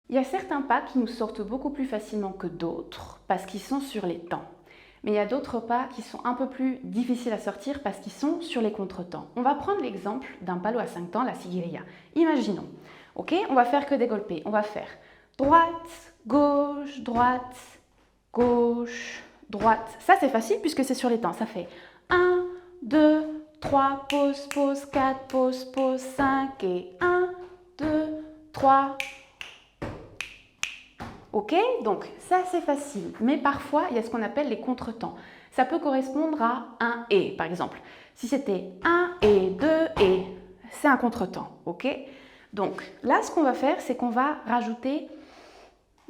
Il y a certains pas qui nous sortent beaucoup plus facilement que d'autres parce qu'ils sont sur les temps. Mais il y a d'autres pas qui sont un peu plus difficiles à sortir parce qu'ils sont sur les contretemps. On va prendre l'exemple d'un palo à 5 temps, la siguirilla. Imaginons, ok, on va faire que des golpes. On va faire droite, gauche, droite. Ça c'est facile puisque c'est sur les temps. Ça fait 1, 2, 3, pause, pause, 4, pause, 5 et 1, 2, 3. Ok, donc ça c'est facile, mais parfois il y a ce qu'on appelle les contretemps. Ça peut correspondre à un et, par exemple. Si c'était 1 et 2 et, c'est un contretemps, ok? Donc là, ce qu'on va faire, c'est qu'on va rajouter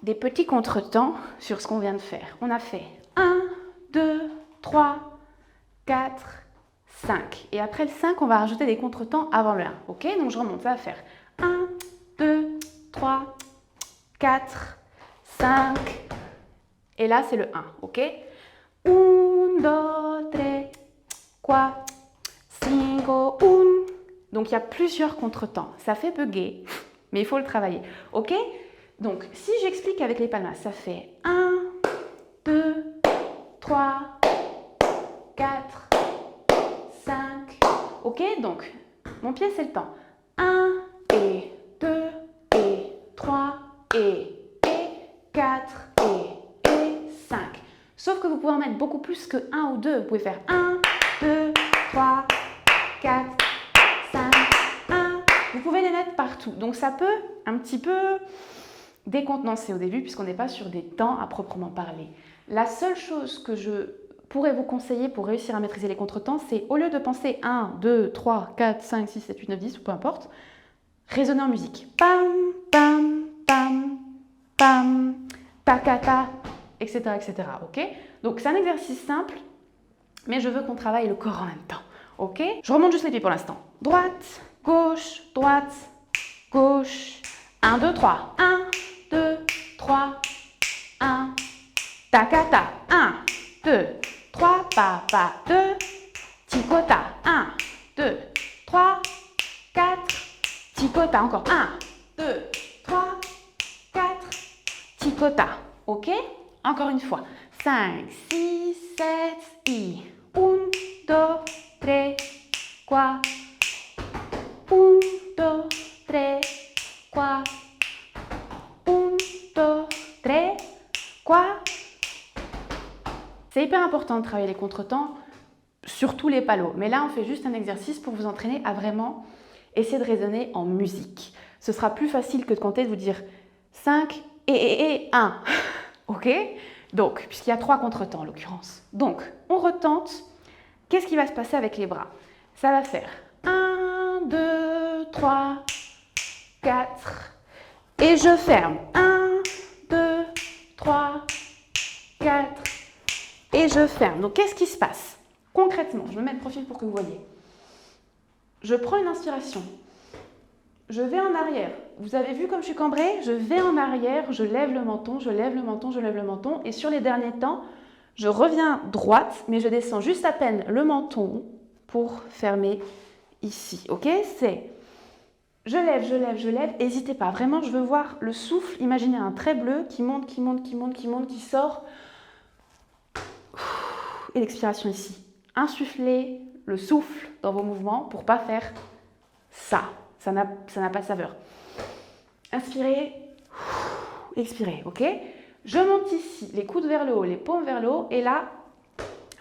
des petits contretemps sur ce qu'on vient de faire. On a fait 1, 2, 3, 4, 5. Et après le 5, on va rajouter des contretemps avant le 1, ok? Donc je remonte, ça va faire 1, 2, 3, 4, 5, et là c'est le 1, ok? 1, 2, 3, 4, 5, 1. Donc il y a plusieurs contretemps. Ça fait bugger, mais il faut le travailler, ok? Donc si j'explique avec les palmas, ça fait 1, 2, 3, 4, 5, ok? Donc mon pied c'est le temps. 1 et 2 et 3 et 4 et 5. Sauf que vous pouvez en mettre beaucoup plus que 1 ou 2. Vous pouvez faire 1, 2, 3, 4, 5, 1. Vous pouvez les mettre partout. Donc ça peut un petit peu décontenancer au début puisqu'on n'est pas sur des temps à proprement parler. La seule chose que je pourrais vous conseiller pour réussir à maîtriser les contretemps, c'est au lieu de penser 1, 2, 3, 4, 5, 6, 7, 8, 9, 10 ou peu importe, raisonner en musique. Pam, pam, pam, pam, ta, etc., etc. Ok? Donc c'est un exercice simple, mais je veux qu'on travaille le corps en même temps. Ok? Je remonte juste les pieds pour l'instant. Droite, gauche, 1, 2, 3. 1, 2, 3, 1. Takata. 1, 2, 3, pa, 2. Tikota. 1, 2, 3, 4. Tikota. Encore 1, 2, 3, 4. Tikota. Ok? Encore une fois. 5, 6, 7, et 1, 2, 3, 4. 1, 2, 3, 4. 1, 2, 3, 4. C'est hyper important de travailler les contretemps, surtout les palos. Mais là, on fait juste un exercice pour vous entraîner à vraiment essayer de raisonner en musique. Ce sera plus facile que de compter, de vous dire 5 et 1. Ok? Donc, puisqu'il y a 3 contretemps en l'occurrence. Donc, on retente. Qu'est-ce qui va se passer avec les bras? Ça va faire 1, 2, 3, 4. Et je ferme. 1, 2, 3, 4. Et je ferme. Donc, qu'est-ce qui se passe? Concrètement, je me mets de profil pour que vous voyez. Je prends une inspiration. Je vais en arrière. Vous avez vu comme je suis cambrée? Je vais en arrière, je lève le menton, je lève le menton, je lève le menton. Et sur les derniers temps, je reviens droite, mais je descends juste à peine le menton pour fermer ici. Ok? C'est je lève, je lève, je lève. N'hésitez pas. Vraiment, je veux voir le souffle. Imaginez un trait bleu qui monte, qui monte, qui monte, qui monte, qui sort. Et l'expiration ici. Insufflez le souffle dans vos mouvements pour ne pas faire ça. Ça n'a pas de saveur. Inspirez, expirez, ok? Je monte ici, les coudes vers le haut, les paumes vers le haut, et là,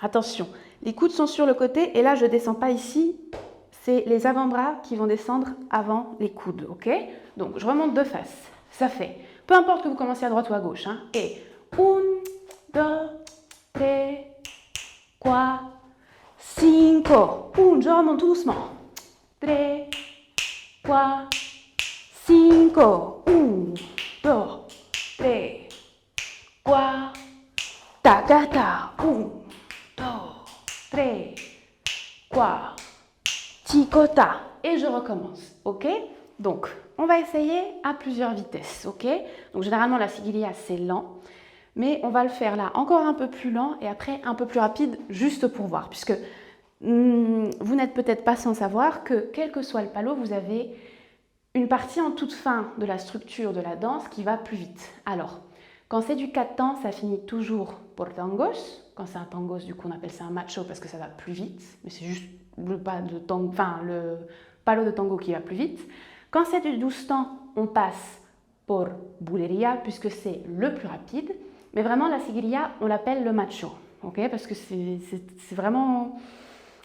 attention, les coudes sont sur le côté, et là, je ne descends pas ici, c'est les avant-bras qui vont descendre avant les coudes, ok? Donc, je remonte de face, ça fait, peu importe que vous commenciez à droite ou à gauche, hein, et 1, 2, 3, 4, 5, 1, je remonte tout doucement, 3, 4, 5, 1, 2, 3, 4, ta, 1, 2, 3, 4, ticota, et je recommence, ok? Donc, on va essayer à plusieurs vitesses, ok? Donc, généralement, la siguirilla, c'est lent, mais on va le faire là encore un peu plus lent et après un peu plus rapide, juste pour voir, puisque vous n'êtes peut-être pas sans savoir que, quel que soit le palo, vous avez une partie en toute fin de la structure de la danse qui va plus vite. Alors, quand c'est du 4 temps, ça finit toujours por tangos. Quand c'est un tangos, du coup, on appelle ça un macho parce que ça va plus vite. Mais c'est juste le pas de tango, enfin, le palo de tango qui va plus vite. Quand c'est du 12 temps, on passe por bulería puisque c'est le plus rapide. Mais vraiment, la seguiria, on l'appelle le macho. Okay, parce que c'est vraiment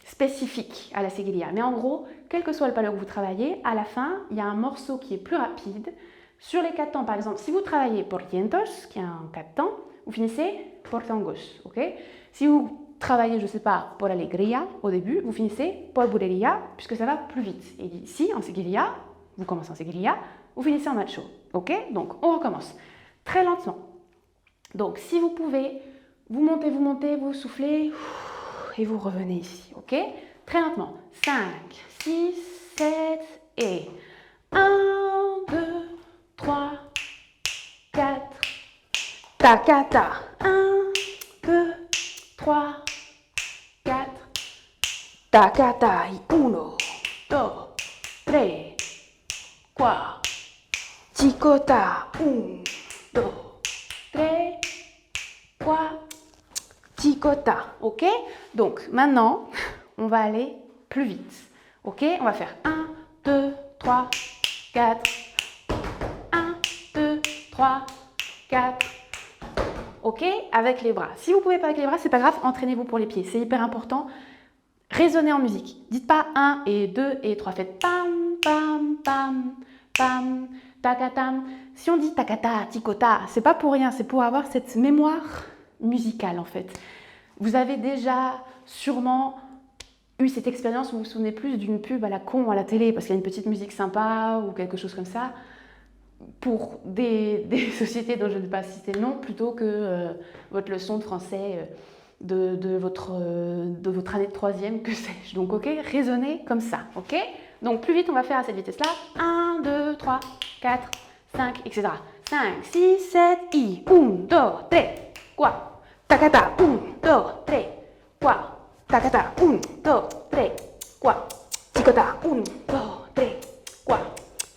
spécifique à la seguiria. Mais en gros, quel que soit le palo que vous travaillez, à la fin, il y a un morceau qui est plus rapide. Sur les 4 temps, par exemple, si vous travaillez por cientos, qui est un 4 temps, vous finissez por tangos. Okay? Si vous travaillez, je ne sais pas, por alegría au début, vous finissez por bulería, puisque ça va plus vite. Et ici, en seguiria, vous commencez en seguiria, vous finissez en macho. Okay? Donc, on recommence très lentement. Donc, si vous pouvez, vous montez, vous soufflez et vous revenez ici. Ok? Très lentement. 5, 6, 7 et 1, 2, 3, 4. Takata. 1, 2, 3, 4. Takata. 1, 2, 3, 4. Chicota. 1, 2, 3, 4. Chicota. Ok? Donc maintenant, on va aller plus vite. Ok? On va faire 1, 2, 3, 4. 1, 2, 3, 4. Ok? Avec les bras. Si vous ne pouvez pas avec les bras, c'est pas grave, entraînez-vous pour les pieds. C'est hyper important. Raisonnez en musique. Dites pas 1 et 2 et 3. Faites pam, pam, pam, pam, takatam. Si on dit takata, tikota, c'est pas pour rien, c'est pour avoir cette mémoire musicale en fait. Vous avez déjà sûrement eu cette expérience où vous vous souvenez plus d'une pub à la con à la télé parce qu'il y a une petite musique sympa ou quelque chose comme ça pour des sociétés dont je ne vais pas citer le nom plutôt que votre leçon de français de votre année de troisième, que sais-je. Donc ok, raisonnez comme ça, ok? Donc plus vite on va faire à cette vitesse-là. 1, 2, 3, 4, 5, etc. 5, 6, 7, i. 1, 2, 3, 4. Takata, 1, 2, 3, 4. Takata, 1, 2, 3, 4. Chicota, 1, 2, 3, 4.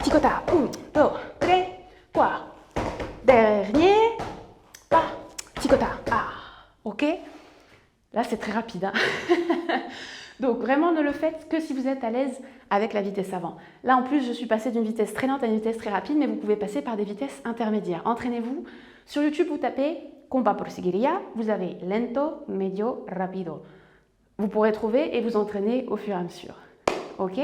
Chicota, 1, 2, 3, 4. Dernier pas. Chicota, ah. Ok? Là, c'est très rapide. Hein. Donc, vraiment, ne le faites que si vous êtes à l'aise avec la vitesse avant. Là, en plus, je suis passée d'une vitesse très lente à une vitesse très rapide, mais vous pouvez passer par des vitesses intermédiaires. Entraînez-vous. Sur YouTube, vous tapez Compa por seguiria, vous avez lento, medio, rapido. Vous pourrez trouver et vous entraîner au fur et à mesure. Ok?